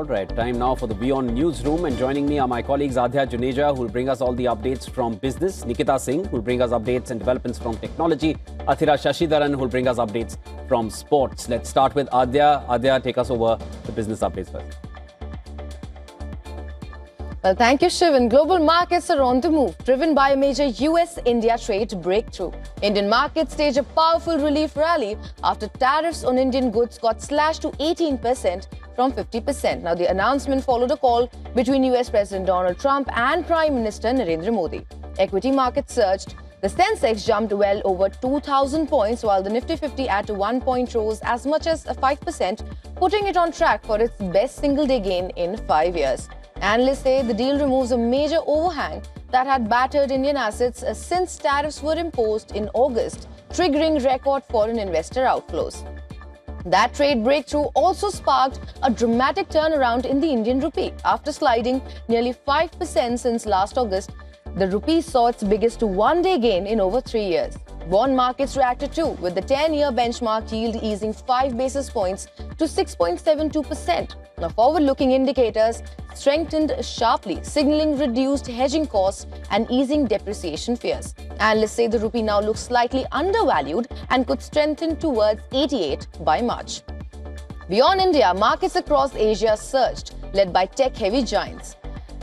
All right, time now for the WION Newsroom, and joining me are my colleagues Adhya Juneja, who will bring us all the updates from business, Nikita Singh, who will bring us updates and developments from technology, Athira Shashidharan, who will bring us updates from sports. Let's start with Adhya. Adhya, take us over the business updates first. Well, thank you, Shivan. Global markets are on the move, driven by a major US-India trade breakthrough. Indian markets staged a powerful relief rally after tariffs on Indian goods got slashed to 18% from 50%. Now, the announcement followed a call between US President Donald Trump and Prime Minister Narendra Modi. Equity markets surged. The Sensex jumped well over 2,000 points, while the Nifty 50 at 1 point rose as much as 5%, putting it on track for its best single-day gain in 5 years. Analysts say the deal removes a major overhang that had battered Indian assets since tariffs were imposed in August, triggering record foreign investor outflows. That trade breakthrough also sparked a dramatic turnaround in the Indian rupee. After sliding nearly 5% since last August, the rupee saw its biggest one-day gain in over 3 years. Bond markets reacted too, with the 10-year benchmark yield easing 5 basis points to 6.72%. Now, forward-looking indicators strengthened sharply, signaling reduced hedging costs and easing depreciation fears. Analysts say the rupee now looks slightly undervalued and could strengthen towards 88 by March. Beyond India, markets across Asia surged, led by tech-heavy giants.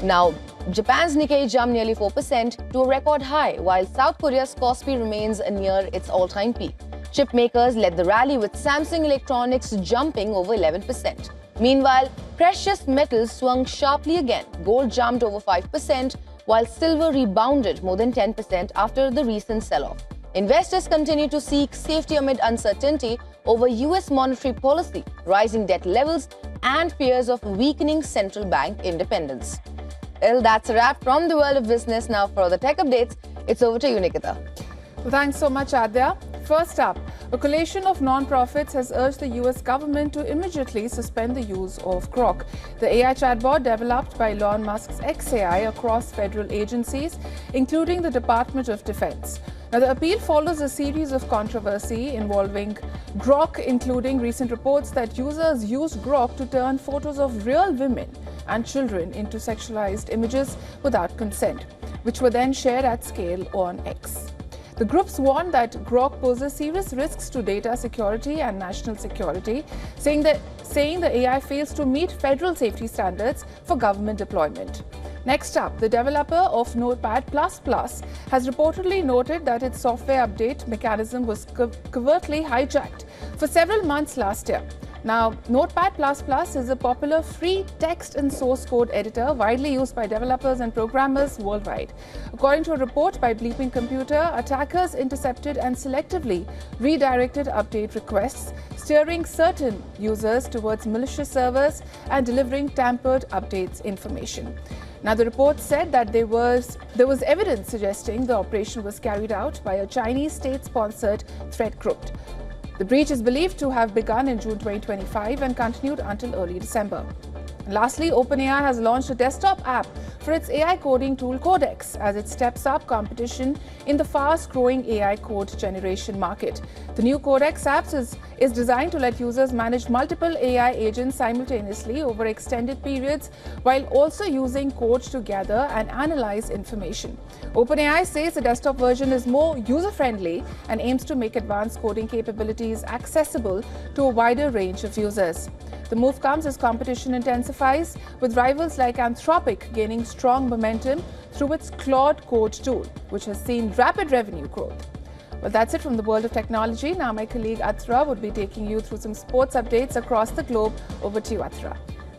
Now, Japan's Nikkei jumped nearly 4% to a record high, while South Korea's Kospi remains near its all-time peak. Chip makers led the rally, with Samsung Electronics jumping over 11%. Meanwhile, precious metals swung sharply again. Gold jumped over 5%, while silver rebounded more than 10% after the recent sell-off. Investors continue to seek safety amid uncertainty over US monetary policy, rising debt levels, and fears of weakening central bank independence. Well, that's a wrap from the world of business. Now for the tech updates, it's over to you, Nikita. Well, thanks so much, Adhya. First up, a coalition of non-profits has urged the US government to immediately suspend the use of Grok, the AI chatbot developed by Elon Musk's xAI across federal agencies, including the Department of Defense. Now, the appeal follows a series of controversy involving Grok, including recent reports that users used Grok to turn photos of real women and children into sexualized images without consent, which were then shared at scale on X. The groups warned that Grok poses serious risks to data security and national security, saying the AI fails to meet federal safety standards for government deployment. Next up, the developer of Notepad++ has reportedly noted that its software update mechanism was covertly hijacked for several months last year. Now, Notepad++ is a popular free text and source code editor widely used by developers and programmers worldwide. According to a report by Bleeping Computer, attackers intercepted and selectively redirected update requests, steering certain users towards malicious servers and delivering tampered updates information. Now, the report said that there was evidence suggesting the operation was carried out by a Chinese state-sponsored threat group. The breach is believed to have begun in June 2025 and continued until early December. Lastly, OpenAI has launched a desktop app for its AI coding tool Codex as it steps up competition in the fast-growing AI code generation market. The new Codex app is designed to let users manage multiple AI agents simultaneously over extended periods while also using code to gather and analyze information. OpenAI says the desktop version is more user-friendly and aims to make advanced coding capabilities accessible to a wider range of users. The move comes as competition intensifies, with rivals like Anthropic gaining strong momentum through its Claude Code tool, which has seen rapid revenue growth. Well, that's it from the world of technology. Now my colleague Athira would be taking you through some sports updates across the globe. Over to you, Athira.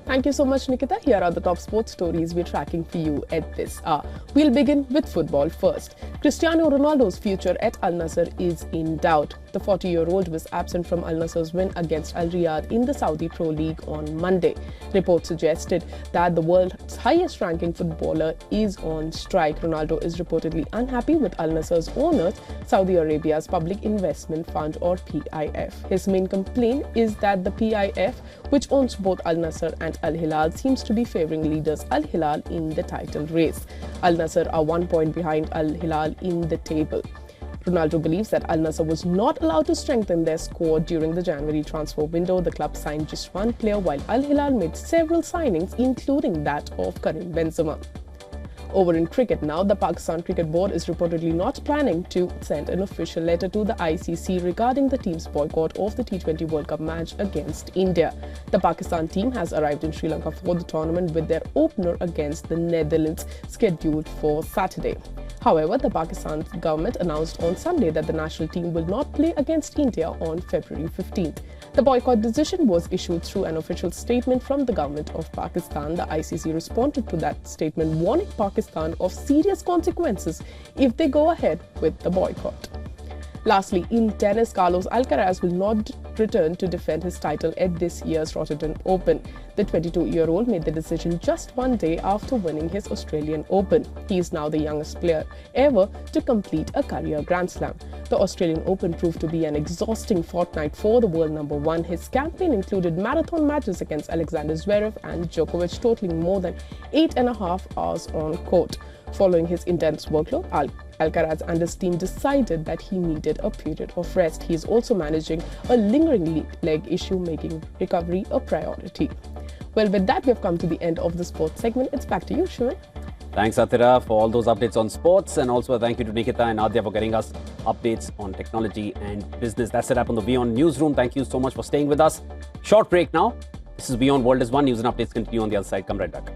Thank you so much, Nikita. Here are the top sports stories we're tracking for you at this hour. We'll begin with football first. Cristiano Ronaldo's future at Al Nassr is in doubt. The 40-year-old was absent from Al Nassr's win against Al Riyadh in the Saudi Pro League on Monday. Reports suggested that the world's highest-ranking footballer is on strike. Ronaldo is reportedly unhappy with Al Nassr's owners, Saudi Arabia's Public Investment Fund or PIF. His main complaint is that the PIF, which owns both Al Nassr and Al Hilal, seems to be favouring leaders Al Hilal in the title race. Al Nassr are 1 point behind Al Hilal in the table. Ronaldo believes that Al Nassr was not allowed to strengthen their squad during the January transfer window. The club signed just one player, while Al Hilal made several signings, including that of Karim Benzema. Over in cricket now, the Pakistan Cricket Board is reportedly not planning to send an official letter to the ICC regarding the team's boycott of the T20 World Cup match against India. The Pakistan team has arrived in Sri Lanka for the tournament with their opener against the Netherlands scheduled for Saturday. However, the Pakistan government announced on Sunday that the national team will not play against India on February 15th. The boycott decision was issued through an official statement from the government of Pakistan. The ICC responded to that statement, warning Pakistan of serious consequences if they go ahead with the boycott. Lastly, in tennis, Carlos Alcaraz will not return to defend his title at this year's Rotterdam Open. The 22-year-old made the decision just one day after winning his Australian Open. He is now the youngest player ever to complete a career Grand Slam. The Australian Open proved to be an exhausting fortnight for the world number one. His campaign included marathon matches against Alexander Zverev and Djokovic, totaling more than 8.5 hours on court. Following his intense workload, Alcaraz and his team decided that he needed a period of rest. He is also managing a lingering leg issue, making recovery a priority. Well, with that, we have come to the end of the sports segment. It's back to you, Shivan. Thanks, Atira, for all those updates on sports, and also a thank you to Nikita and Adya for getting us updates on technology and business. That's it up on the WION Newsroom. Thank you so much for staying with us. Short break now. This is WION World is One. News and updates continue on the other side. Come right back.